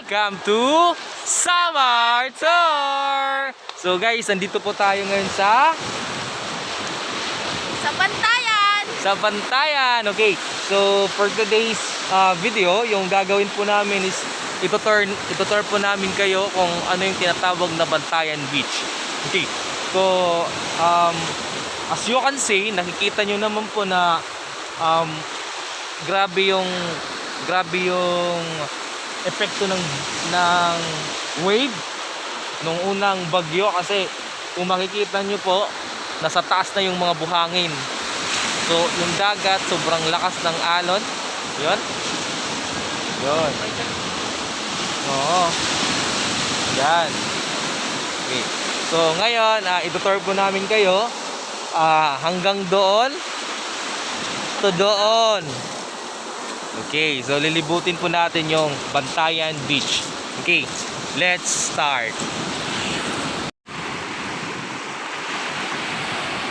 welcome to Summer Tour! So guys, nandito po tayo ngayon sa Bantayan! Bantayan. Okay, so for today's video, yung gagawin po namin is itutur po namin kayo kung ano yung tinatawag na Bantayan Beach. Okay, so as you can see, nakikita nyo naman po na grabe yung epekto ng wave nung unang bagyo, kasi kung makikita nyo po, nasa taas na yung mga buhangin. So yung dagat, sobrang lakas ng alon. Yun. Oo. Yan. Okay. So ngayon, itutur po namin kayo hanggang doon to doon. Okay, so lilibutin po natin yung Bantayan Beach. Okay, let's start.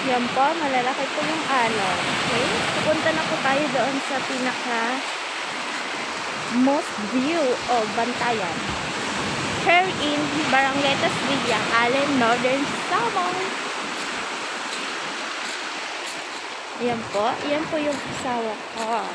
Yan po, malalaki po yung alon. Okay? Pupunta na po tayo doon sa pinaka most view of Bantayan. Here in Barangay Tasvilla, Allen, Northern Samar. Yan po yung asawa ko.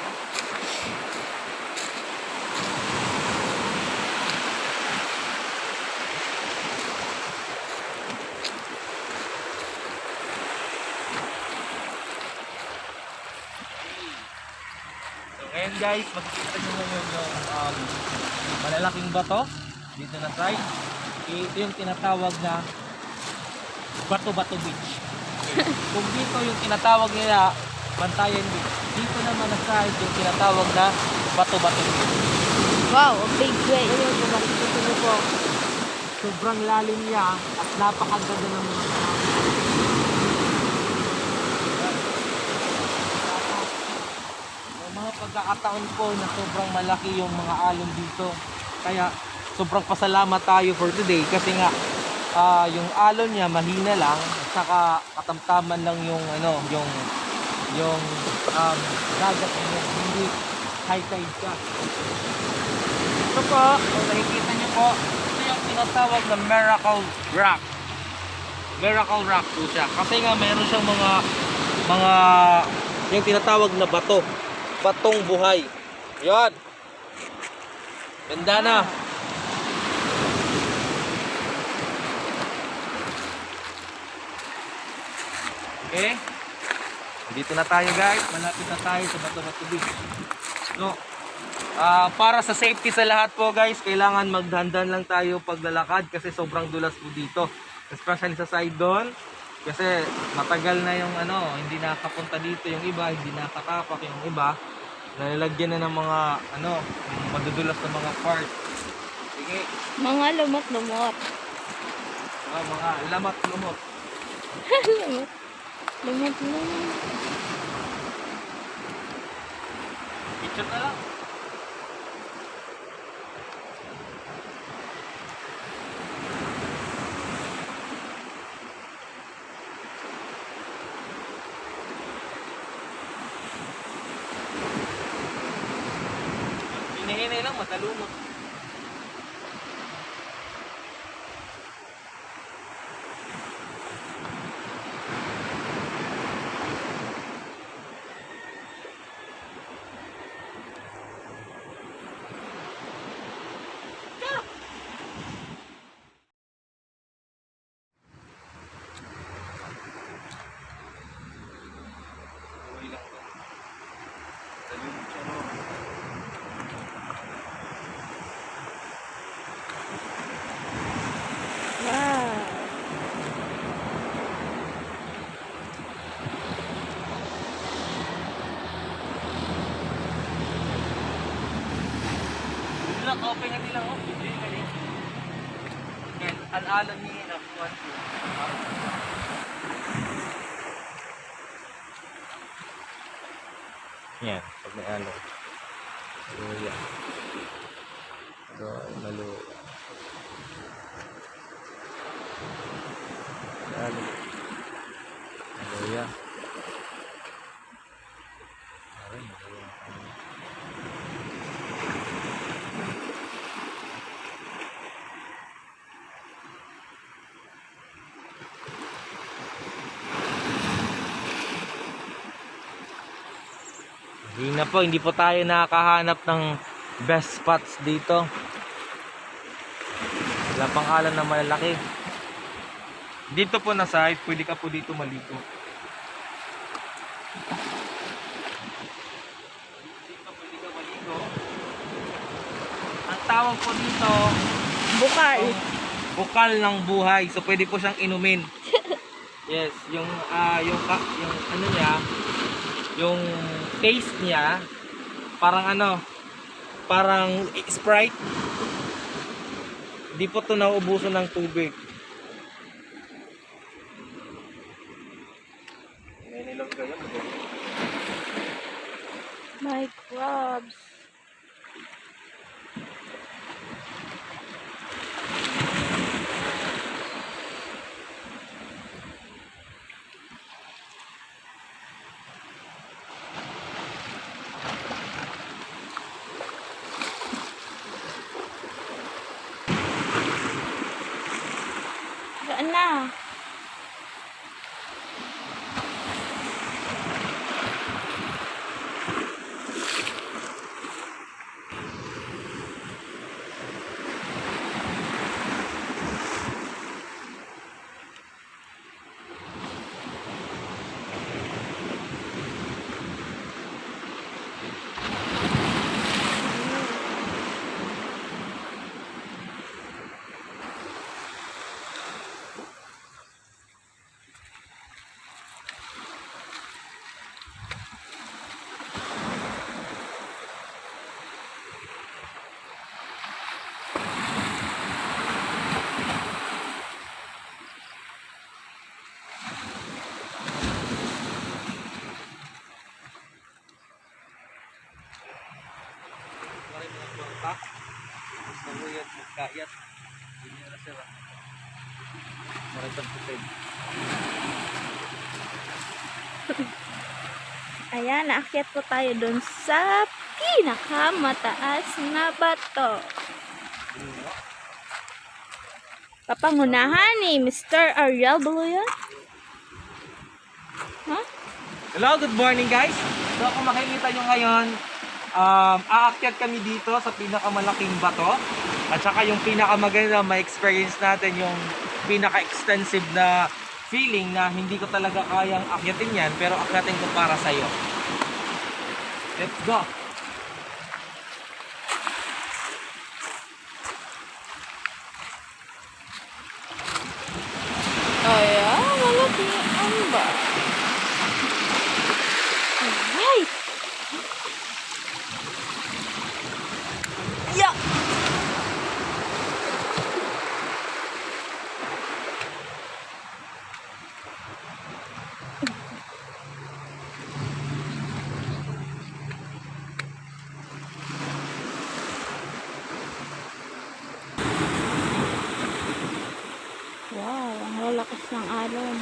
Ngayon guys, makikita nyo ngayon yung malalaking bato dito na side. Ito yung tinatawag na Bato-Bato Beach. Okay. Kung dito yung tinatawag nila Bantayan Beach, dito naman na side yung tinatawag na Bato-Bato Beach. Wow, a big wave. Ito po. Sobrang lalim niya at napakaganda ng mga pagkakataon po na sobrang malaki yung mga alon dito, kaya sobrang pasalamat tayo for today, kasi nga yung alon niya mahina lang, saka katamtaman lang yung dagat niya, hindi high tide ka. Ito po, kung nakikita niyo po, ito yung tinatawag na Miracle Rock po siya, kasi nga meron siyang mga yung tinatawag na batong buhay. Yan. Ganda na. Okay. Dito na tayo guys. Malapit na tayo sa Bato-Bato Beach. So, para sa safety sa lahat po guys, kailangan magdahan-dahan lang tayo paglalakad kasi sobrang dulas po dito. Especially sa side doon. Kasi matagal na yung hindi nakapunta dito yung iba, hindi nakatapak yung iba. Nalalagyan na ng mga madudulas na mga part. Sige. Mga lumot-lumot. Mga lamat-lumot. Lumot-lumot. Picture na lang. Hinahinay lang, matalumot. Open nga nila ako. Ang alon niya na buwan ko. Yan, pag may alon. So, yan. So, maluya. Alon. Maluya. Hindi po tayo nakakahanap ng best spots dito. Wala pang alam na malalaki. Dito po na side, pwede ka po dito maligo. Dito pwede ka maligo. Ang tawag po dito, Bukal. bukal ng buhay. So pwede po siyang inumin. Yes, yung ano niya, yung taste niya parang Sprite. Di po to nauubusan ng tubig. My crabs. Saan na? Maguyat, magkayat. Hindi na sila. Maritang putin. Ayan, naakyat po tayo dun sa pinakamataas na bato. Papangunahan ni Mr. Ariel Buluyan. Huh? Hello, good morning guys. So kung makikita nyo ngayon, aakyat kami dito sa pinakamalaking bato. At saka yung pinakamaganda, ma-experience natin yung pinaka-extensive na feeling na hindi ko talaga kayang akyatin yan, pero akyatin ko para sa'yo. Let's go! Ayan, malaki ang ba? Alright! Yeah! Wow, ang lalakas ng alon.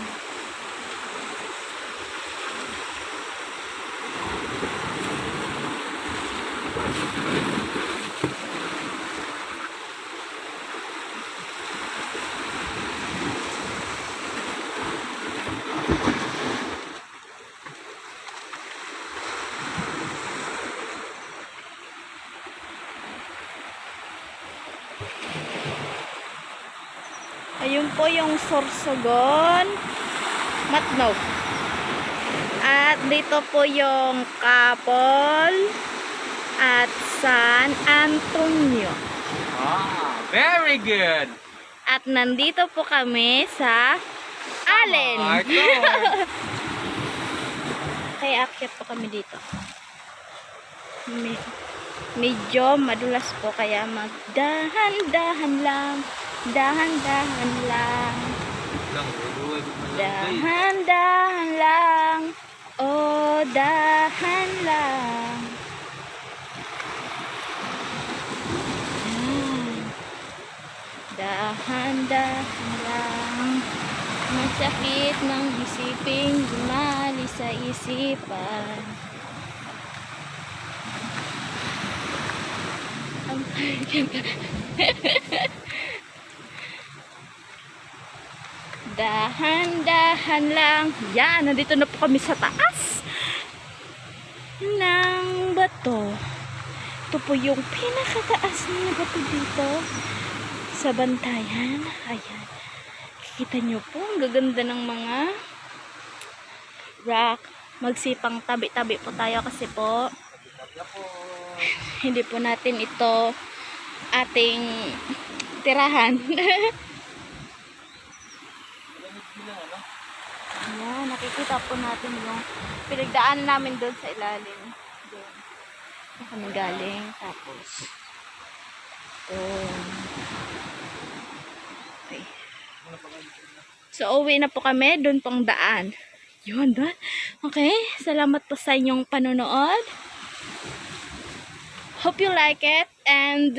Ayun po yung Sorsogon, Matnog. At dito po yung Kapol at San Antonio. Very good! At nandito po kami sa Allen. Kaya akyat po kami dito. Medyo madulas po kaya magdahan-dahan lang. Dahan-dahan lang. Dahan-dahan lang. Oh, dahan lang. Dahan-dahan lang. Masakit ng isiping gumali sa isipan. Ang dahan-dahan lang. Yan, nandito na po kami sa taas ng bato. Ito po yung pinakataas na bato dito sa Bantayan. Ayan. Kita nyo po, ang gaganda ng mga rock. Magsipang tabi-tabi po tayo kasi po hindi po natin ito ating tirahan. Ayan, nakikita po natin yung pinagdaan namin doon sa ilalim. Doon. Saan kami galing. Tapos, okay. So, uwi na po kami. Doon pong daan. Yun, doon. Okay. Salamat po sa inyong panonood. Hope you like it. And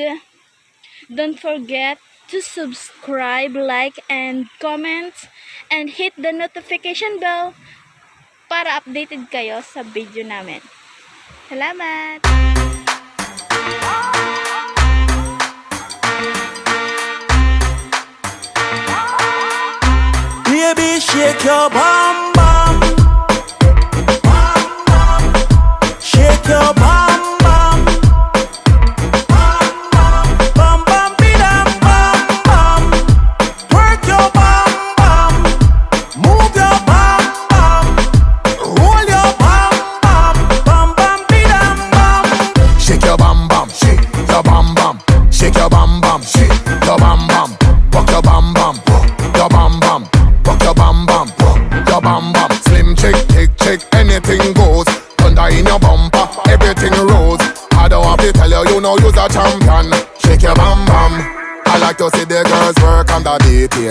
don't forget to subscribe, like, and comment. And hit the notification bell para updated kayo sa video namin. Salamat! Baby, shake your bum bum, shake your bum bum, bum bum bidam bum bum, work your bum bum, move your bum bum, roll your bum bum, bum bum bidam bum. Shake your bum bum, shake your bum bum, shake your bum bum, shake your bum bum, rock your bum bum, your bum bum. Rock your bam bam, your bam bam. Slim chick, thick chick, anything goes. Thunder in your bumper, everything rolls. I don't have to tell you, you know you're a champion. Shake your bam bam. I like to see the girls work on the beat here.